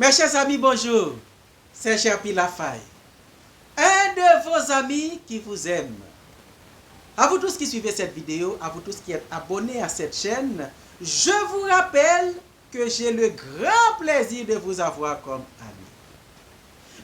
Mes chers amis, bonjour. C'est Cherpi Lafaille, un de vos amis qui vous aime. À vous tous qui suivez cette vidéo, à vous tous qui êtes abonnés à cette chaîne, je vous rappelle que j'ai le grand plaisir de vous avoir comme ami.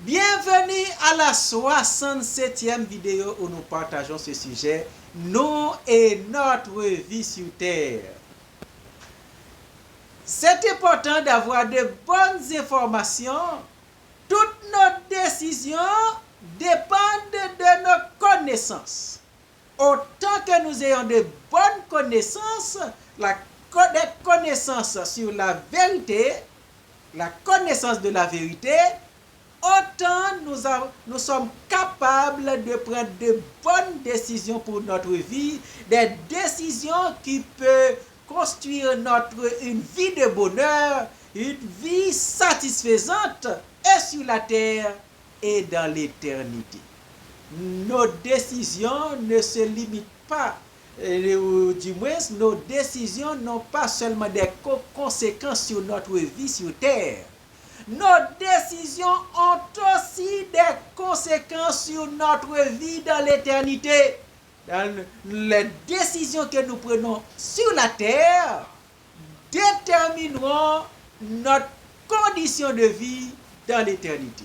Bienvenue à la 67e vidéo où nous partageons ce sujet, nous et notre vie sur Terre. C'est important d'avoir de bonnes informations. Toutes nos décisions dépendent de nos connaissances. Autant que nous ayons de bonnes connaissances, des connaissances sur la vérité, la connaissance de la vérité, autant nous sommes capables de prendre de bonnes décisions pour notre vie, des décisions qui peuvent construire une vie de bonheur, une vie satisfaisante et sur la terre et dans l'éternité. Nos décisions ne se limitent pas, du moins nos décisions n'ont pas seulement des conséquences sur notre vie sur terre. Nos décisions ont aussi des conséquences sur notre vie dans l'éternité. Les décisions que nous prenons sur la terre détermineront notre condition de vie dans l'éternité.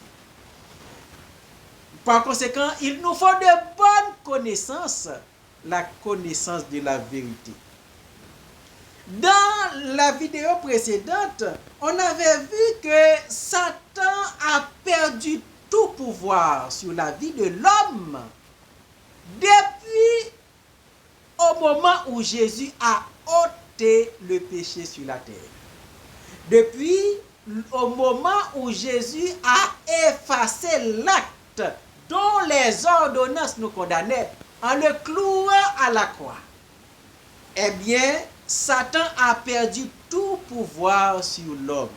Par conséquent, il nous faut de bonnes connaissances, la connaissance de la vérité. Dans la vidéo précédente, on avait vu que Satan a perdu tout pouvoir sur la vie de l'homme depuis au moment où Jésus a ôté le péché sur la terre. Depuis au moment où Jésus a effacé l'acte dont les ordonnances nous condamnaient en le clouant à la croix. Eh bien, Satan a perdu tout pouvoir sur l'homme.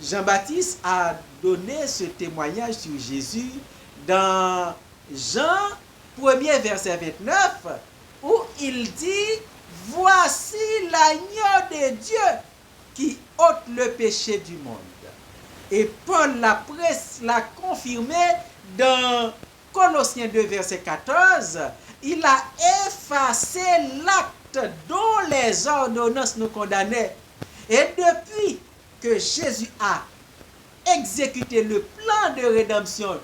Jean-Baptiste a donné ce témoignage sur Jésus dans Jean 1er verset 29 où il dit « Voici l'agneau de Dieu qui ôte le péché du monde. » Et Paul l'a confirmé dans Colossiens 2 verset 14. Il a effacé l'acte dont les ordonnances nous condamnaient. Et depuis que Jésus a exécuté le plan de rédemption,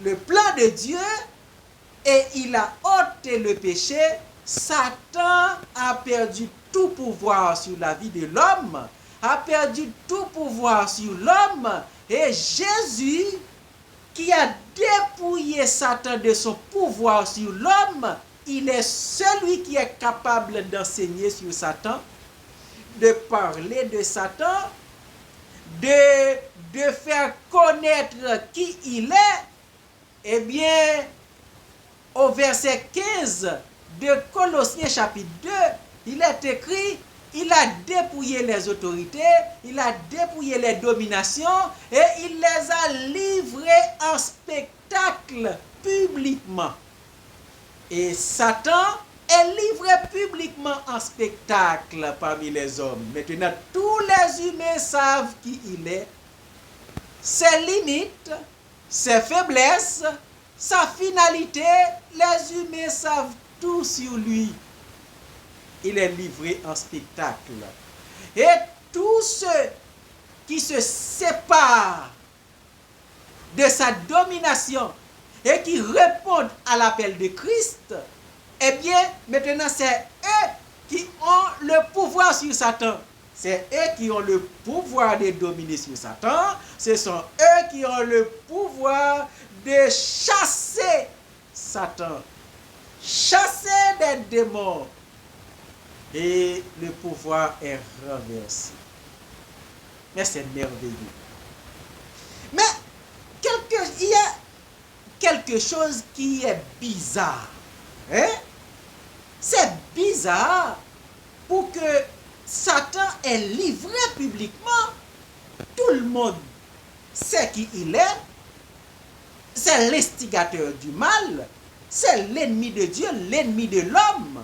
le plan de Dieu, et il a ôté le péché, Satan a perdu tout pouvoir sur la vie de l'homme, a perdu tout pouvoir sur l'homme, et Jésus, qui a dépouillé Satan de son pouvoir sur l'homme, il est celui qui est capable d'enseigner sur Satan, de parler de Satan, de faire connaître qui il est. Eh bien, au verset 15 de Colossiens chapitre 2, il est écrit: il a dépouillé les autorités, il a dépouillé les dominations et il les a livrées en spectacle publiquement. Et Satan est livré publiquement en spectacle parmi les hommes. Maintenant, tous les humains savent qui il est, ses limites, ses faiblesses, sa finalité. Les humains savent tout sur lui. Il est livré en spectacle. Et tous ceux qui se séparent de sa domination et qui répondent à l'appel de Christ, eh bien, maintenant, c'est eux qui ont le pouvoir sur Satan. C'est eux qui ont le pouvoir de dominer sur Satan. Ce sont eux qui ont le pouvoir de chasser Satan, chasser des démons. Et le pouvoir est renversé. Mais c'est merveilleux. Mais il y a quelque chose qui est bizarre. Hein? C'est bizarre pour que Satan est livré publiquement. Tout le monde sait qui il est. C'est l'instigateur du mal. C'est l'ennemi de Dieu, l'ennemi de l'homme.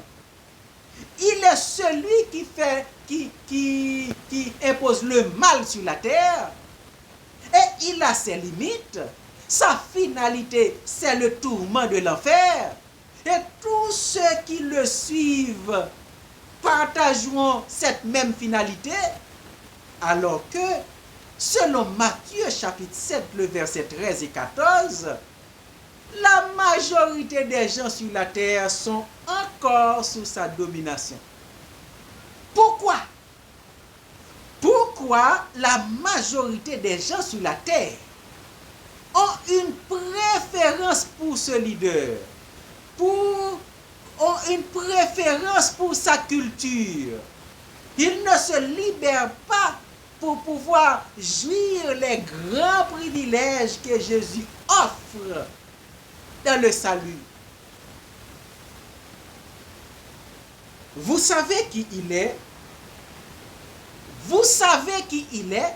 Il est celui qui fait qui impose le mal sur la terre. Et il a ses limites. Sa finalité, c'est le tourment de l'enfer. Et tous ceux qui le suivent partageront cette même finalité. Alors que, selon Matthieu chapitre 7, le verset 13 et 14, la majorité des gens sur la terre sont encore sous sa domination. Pourquoi? Pourquoi la majorité des gens sur la terre ont une préférence pour ce leader, ont une préférence pour sa culture? Ils ne se libèrent pas pour pouvoir jouir les grands privilèges que Jésus offre dans le salut. Vous savez qui il est, vous savez qui il est,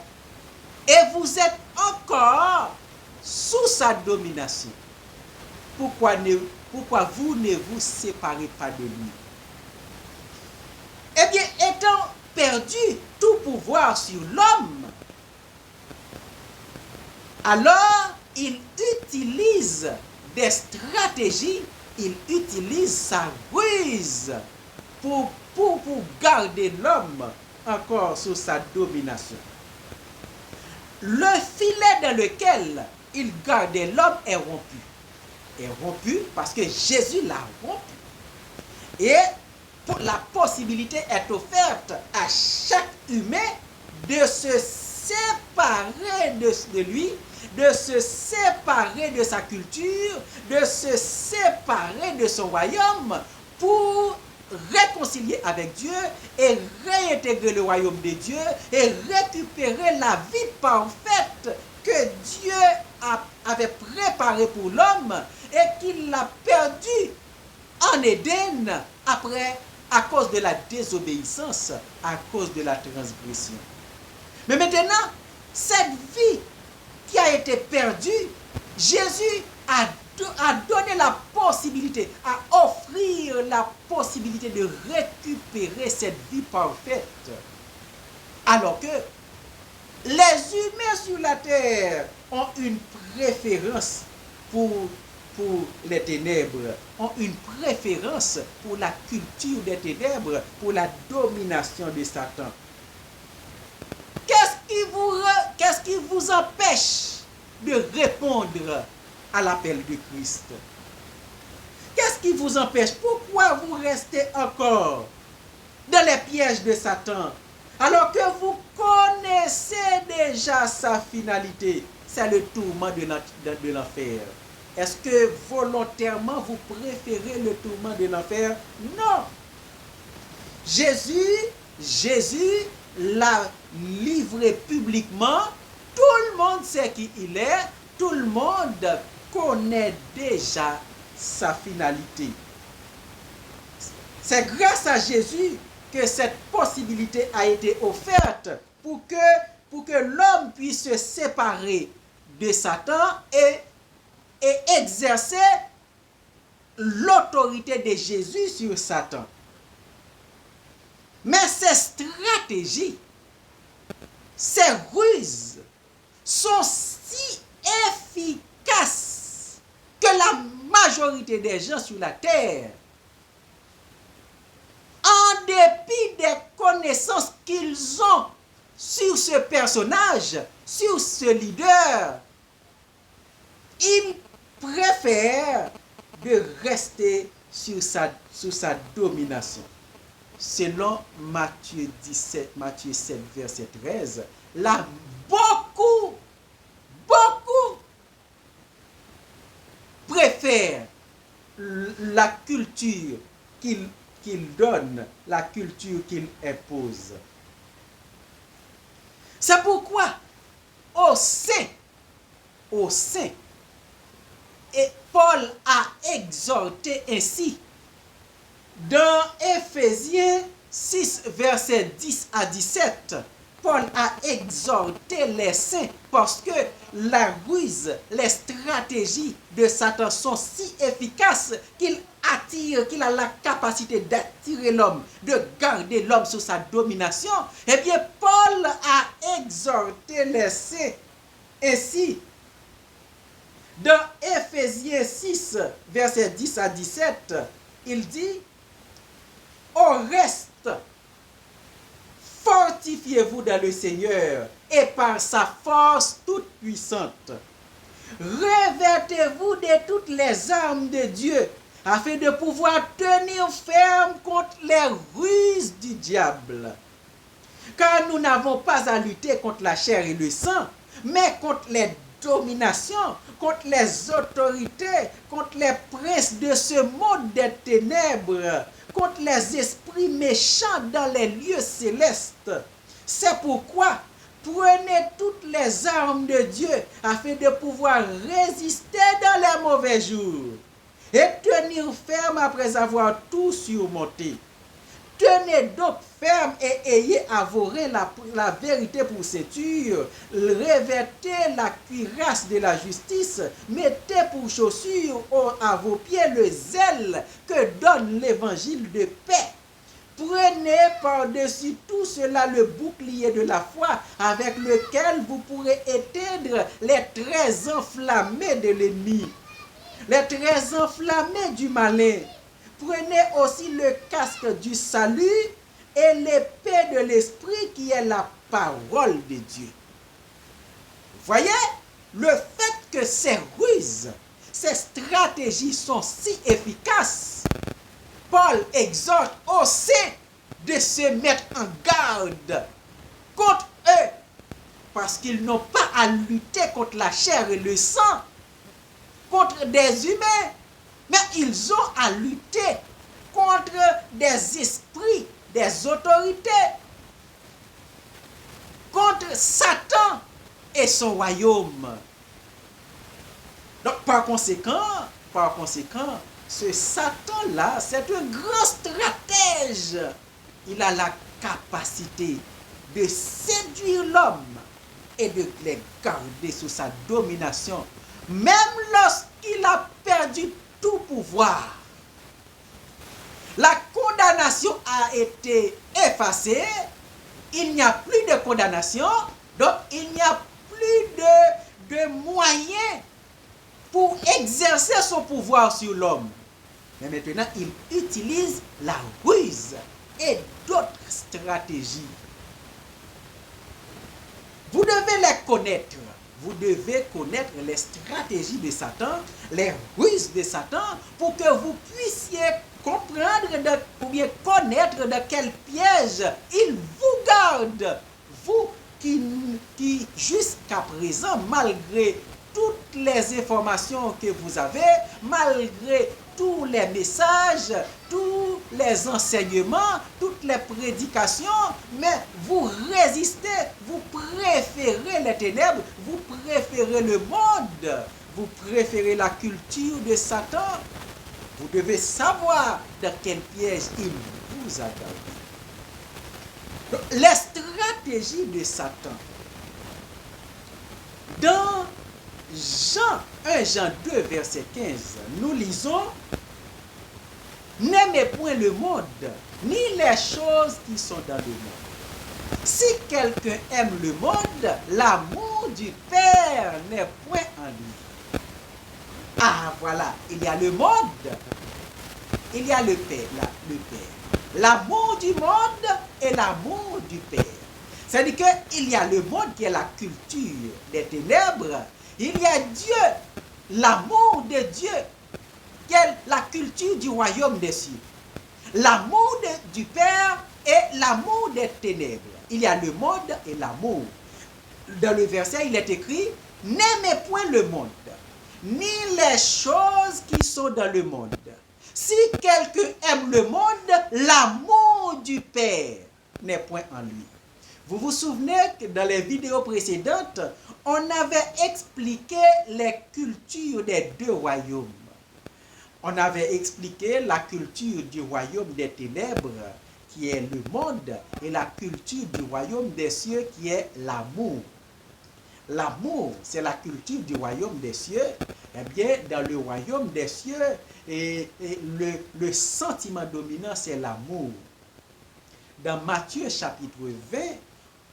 et vous êtes encore sous sa domination. Pourquoi vous ne vous séparez pas de lui? Eh bien, étant perdu tout pouvoir sur l'homme, alors il utilise des stratégies, il utilise sa ruse pour garder l'homme encore sous sa domination. Le filet dans lequel il gardait l'homme est rompu. Est rompu parce que Jésus l'a rompu. Et la possibilité est offerte à chaque humain de se séparer de lui, de se séparer de sa culture, de se séparer de son royaume pour réconcilier avec Dieu et réintégrer le royaume de Dieu et récupérer la vie parfaite que Dieu avait préparée pour l'homme et qu'il a perdue en Éden à cause de la désobéissance, à cause de la transgression. Mais maintenant, cette vie qui a été perdue, Jésus a donné la possibilité, à offrir la possibilité de récupérer cette vie parfaite. Alors que les humains sur la terre ont une préférence pour les ténèbres, ont une préférence pour la culture des ténèbres, pour la domination de Satan. Qu'est-ce qui vous empêche de répondre à l'appel de Christ? Qu'est-ce qui vous empêche? Pourquoi vous restez encore dans les pièges de Satan alors que vous connaissez déjà sa finalité? C'est le tourment de l'enfer. Est-ce que volontairement vous préférez le tourment de l'enfer? Non. Jésus l'a livré publiquement. Tout le monde sait qui il est. Tout le monde connaît déjà sa finalité. C'est grâce à Jésus que cette possibilité a été offerte pour que l'homme puisse se séparer de Satan et exercer l'autorité de Jésus sur Satan. Mais ces stratégies, ces ruses sont si efficaces que la majorité des gens sur la terre, en dépit des connaissances qu'ils ont sur ce personnage, sur ce leader, ils préfèrent de rester sous sa domination. Selon Matthieu 7, verset 13, là, beaucoup préfèrent la culture qu'il donne, la culture qu'il impose. C'est pourquoi, au sein, et Paul a exhorté ainsi, dans Éphésiens 6, versets 10 à 17, Paul a exhorté les saints parce que la ruse, les stratégies de Satan sont si efficaces qu'il attire, qu'il a la capacité d'attirer l'homme, de garder l'homme sous sa domination, eh bien, Paul a exhorté les saints ainsi. Dans Éphésiens 6, versets 10 à 17, il dit, au reste, fortifiez-vous dans le Seigneur et par sa force toute puissante. Revêtez-vous de toutes les armes de Dieu afin de pouvoir tenir ferme contre les ruses du diable. Car nous n'avons pas à lutter contre la chair et le sang, mais contre les dominations, contre les autorités, contre les princes de ce monde des ténèbres, contre les esprits méchants dans les lieux célestes. C'est pourquoi prenez toutes les armes de Dieu afin de pouvoir résister dans les mauvais jours et tenir ferme après avoir tout surmonté. Tenez donc ferme et ayez à vos reins la vérité pour ceinture. Revêtez la cuirasse de la justice. Mettez pour chaussure à vos pieds le zèle que donne l'évangile de paix. Prenez par-dessus tout cela le bouclier de la foi avec lequel vous pourrez éteindre les traits enflammés de l'ennemi, les traits enflammés du malin. Prenez aussi le casque du salut et l'épée de l'esprit qui est la parole de Dieu. Voyez, le fait que ces ruses, ces stratégies sont si efficaces, Paul exhorte aussi de se mettre en garde contre eux, parce qu'ils n'ont pas à lutter contre la chair et le sang, contre des humains, mais ils ont à lutter contre des esprits, des autorités, contre Satan et son royaume. Donc par conséquent, ce Satan-là, c'est un grand stratège. Il a la capacité de séduire l'homme et de les garder sous sa domination, même lorsqu'il a perdu tout pouvoir. La condamnation a été effacée, il n'y a plus de condamnation, donc il n'y a plus de moyens pour exercer son pouvoir sur l'homme. Mais maintenant, il utilise la ruse et d'autres stratégies. Vous devez les connaître. Vous devez connaître les stratégies de Satan, les ruses de Satan, pour que vous puissiez comprendre ou bien connaître de quel piège il vous garde. Vous qui jusqu'à présent, malgré toutes les informations que vous avez, malgré tous les messages, tous les enseignements, toutes les prédications, mais vous résistez, vous préférez les ténèbres, vous préférez le monde, vous préférez la culture de Satan. Vous devez savoir dans quel piège il vous a gardé. Les stratégies de Satan. Dans Jean 1 Jean 2, verset 15, nous lisons: n'aimez point le monde, ni les choses qui sont dans le monde. Si quelqu'un aime le monde, l'amour du Père n'est point en lui. Ah, voilà, il y a le monde, il y a le Père, le Père. L'amour du monde et l'amour du Père. C'est-à-dire qu'il y a le monde qui est la culture des ténèbres. Il y a Dieu, l'amour de Dieu, qui est la culture du royaume des cieux. L'amour du Père et l'amour des ténèbres. Il y a le monde et l'amour. Dans le verset, il est écrit: n'aimez point le monde, ni les choses qui sont dans le monde. Si quelqu'un aime le monde, l'amour du Père n'est point en lui. Vous vous souvenez que dans les vidéos précédentes, on avait expliqué les cultures des deux royaumes. On avait expliqué la culture du royaume des ténèbres, qui est le monde, et la culture du royaume des cieux, qui est l'amour. L'amour, c'est la culture du royaume des cieux. Eh bien, dans le royaume des cieux, le sentiment dominant, c'est l'amour. Dans Matthieu chapitre 20,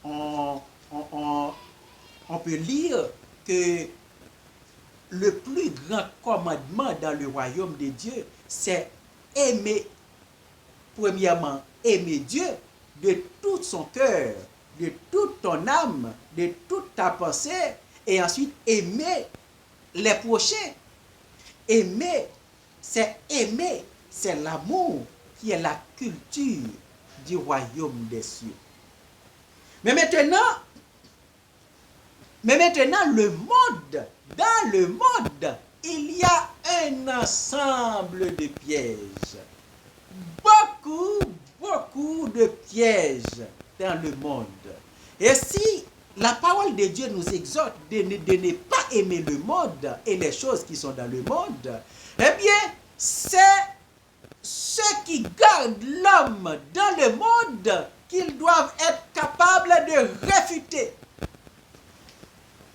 on, on, on, on peut lire que le plus grand commandement dans le royaume de Dieu, c'est aimer, premièrement, aimer Dieu de tout son cœur, de toute ton âme, de toute ta pensée, et ensuite aimer les prochains. Aimer, c'est l'amour qui est la culture du royaume des cieux. Mais maintenant, dans le monde, il y a un ensemble de pièges. Beaucoup de pièges dans le monde. Et si la parole de Dieu nous exhorte de ne pas aimer le monde et les choses qui sont dans le monde, eh bien, c'est ceux qui gardent l'homme dans le monde qu'ils doivent être capables de réfuter.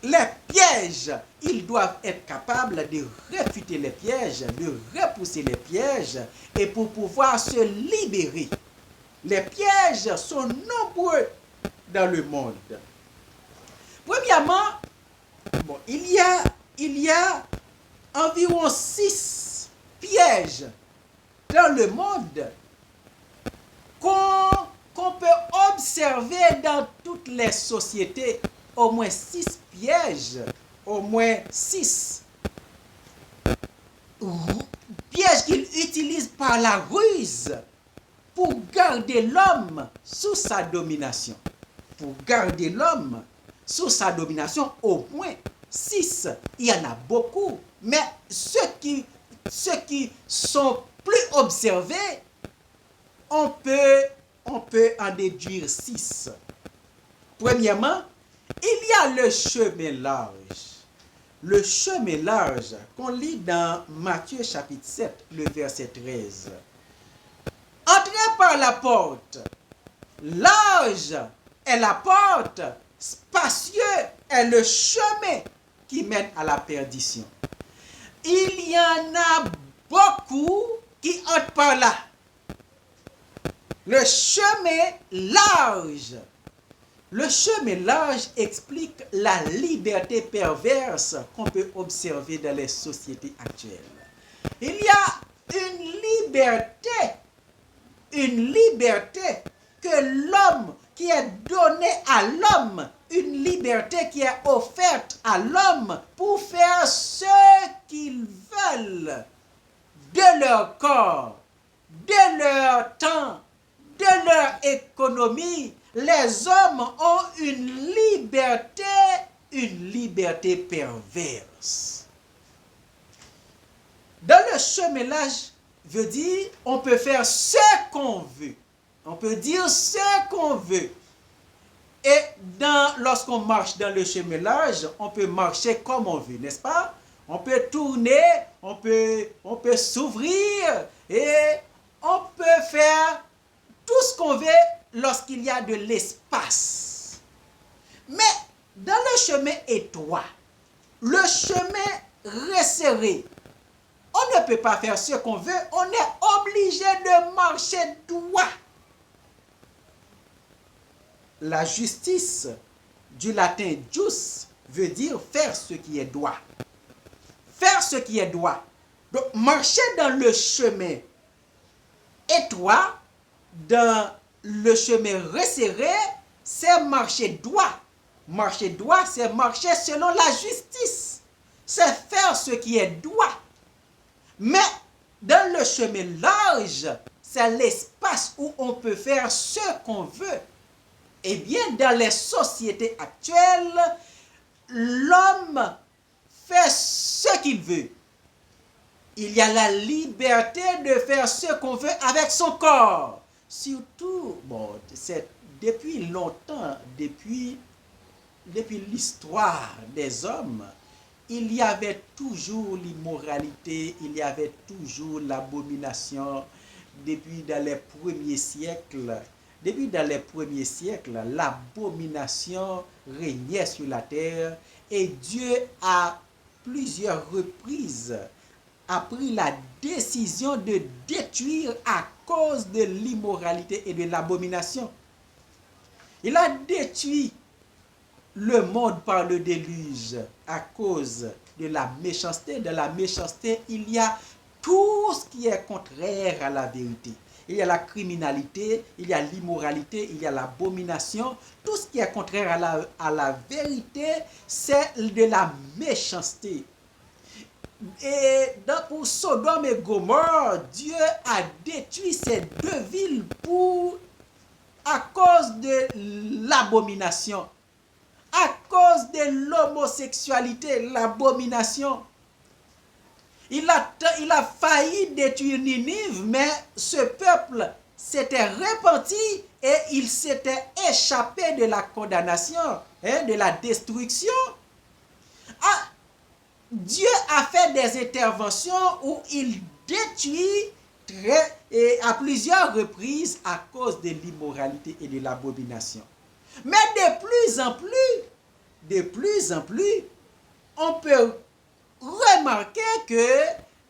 Les pièges, ils doivent être capables de réfuter les pièges, de repousser les pièges, et pour pouvoir se libérer. Les pièges sont nombreux dans le monde. Premièrement, il y a environ 6 pièges dans le monde qu'on peut observer dans toutes les sociétés. Au moins 6 pièges, au moins 6 pièges qu'il utilise par la ruse pour garder l'homme sous sa domination. Pour garder l'homme sous sa domination, au moins 6. Il y en a beaucoup, mais ceux qui sont plus observés, on peut en déduire 6. Premièrement, il y a le chemin large. Le chemin large qu'on lit dans Matthieu chapitre 7, le verset 13. Entrez par la porte. Large est la porte, spacieux est le chemin qui mène à la perdition. Il y en a beaucoup qui entrent par là. Le chemin large. Le chemin large explique la liberté perverse qu'on peut observer dans les sociétés actuelles. Il y a une liberté que l'homme, qui est donnée à l'homme, une liberté qui est offerte à l'homme pour faire ce qu'ils veulent de leur corps, de leur temps, de leur économie. Les hommes ont une liberté perverse. Dans le chemin large, veut dire on peut faire ce qu'on veut. On peut dire ce qu'on veut. Et lorsqu'on marche dans le chemin large, on peut marcher comme on veut, n'est-ce pas? On peut tourner, on peut s'ouvrir et on peut faire tout ce qu'on veut lorsqu'il y a de l'espace. Mais dans le chemin étroit, le chemin resserré, on ne peut pas faire ce qu'on veut, on est obligé de marcher droit. La justice, du latin jus, veut dire faire ce qui est droit. Faire ce qui est droit. Donc, marcher dans le chemin étroit, dans le chemin resserré, c'est marcher droit. Marcher droit, c'est marcher selon la justice. C'est faire ce qui est droit. Mais dans le chemin large, c'est l'espace où on peut faire ce qu'on veut. Eh bien, dans les sociétés actuelles, l'homme fait ce qu'il veut. Il y a la liberté de faire ce qu'on veut avec son corps. Surtout, c'est depuis longtemps, depuis l'histoire des hommes, il y avait toujours l'immoralité, il y avait toujours l'abomination. Depuis dans les premiers siècles, l'abomination régnait sur la terre et Dieu a plusieurs reprises, a pris la décision de détruire à cause de l'immoralité et de l'abomination. Il a détruit le monde par le déluge à cause de la méchanceté. De la méchanceté, il y a tout ce qui est contraire à la vérité. Il y a la criminalité, il y a l'immoralité, il y a l'abomination. Tout ce qui est contraire à la vérité, c'est de la méchanceté. Et pour Sodome et Gomorrhe, Dieu a détruit ces deux villes à cause de l'abomination, à cause de l'homosexualité, l'abomination. Il a failli détruire Ninive, mais ce peuple s'était repenti et il s'était échappé de la condamnation, de la destruction. Ah, Dieu a fait des interventions où il détruit à plusieurs reprises à cause de l'immoralité et de l'abomination. Mais de plus en plus, on peut remarquer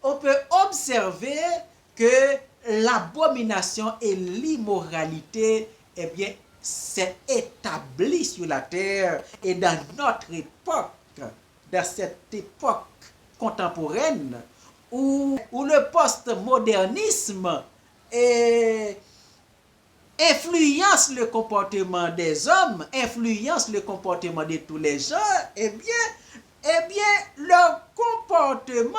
on peut observer que l'abomination et l'immoralité, eh bien, s'est établi sur la terre et dans notre époque, dans cette époque contemporaine où le postmodernisme influence le comportement des hommes, influence le comportement de tous les gens, eh bien, leurs comportements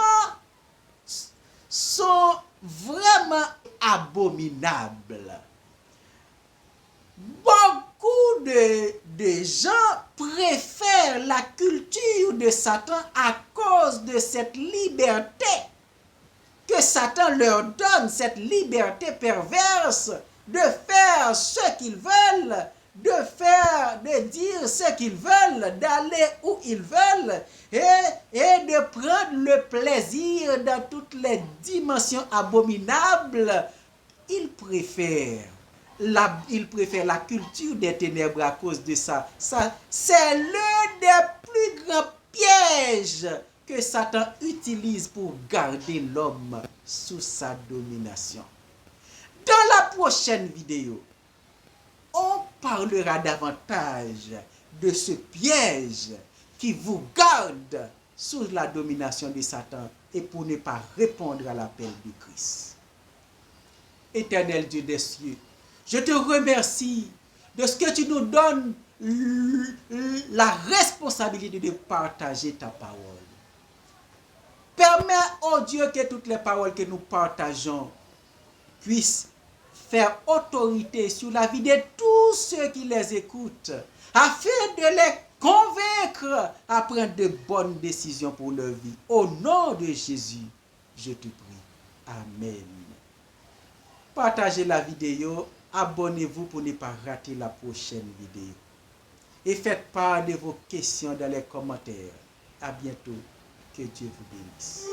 sont vraiment abominables. Beaucoup de gens préfèrent la culture de Satan à cause de cette liberté que Satan leur donne, cette liberté perverse de faire ce qu'ils veulent, de dire ce qu'ils veulent, d'aller où ils veulent et de prendre le plaisir dans toutes les dimensions abominables. Ils préfèrent la culture des ténèbres à cause de ça. C'est l'un des plus grands pièges que Satan utilise pour garder l'homme sous sa domination. Dans la prochaine vidéo, on parlera davantage de ce piège qui vous garde sous la domination de Satan et pour ne pas répondre à l'appel de Christ. Éternel Dieu des cieux, je te remercie de ce que tu nous donnes la responsabilité de partager ta parole. Permets, oh Dieu, que toutes les paroles que nous partageons puissent faire autorité sur la vie de tous ceux qui les écoutent, afin de les convaincre à prendre de bonnes décisions pour leur vie. Au nom de Jésus, je te prie. Amen. Partagez la vidéo, abonnez-vous pour ne pas rater la prochaine vidéo. Et faites part de vos questions dans les commentaires. À bientôt. Que Dieu vous bénisse.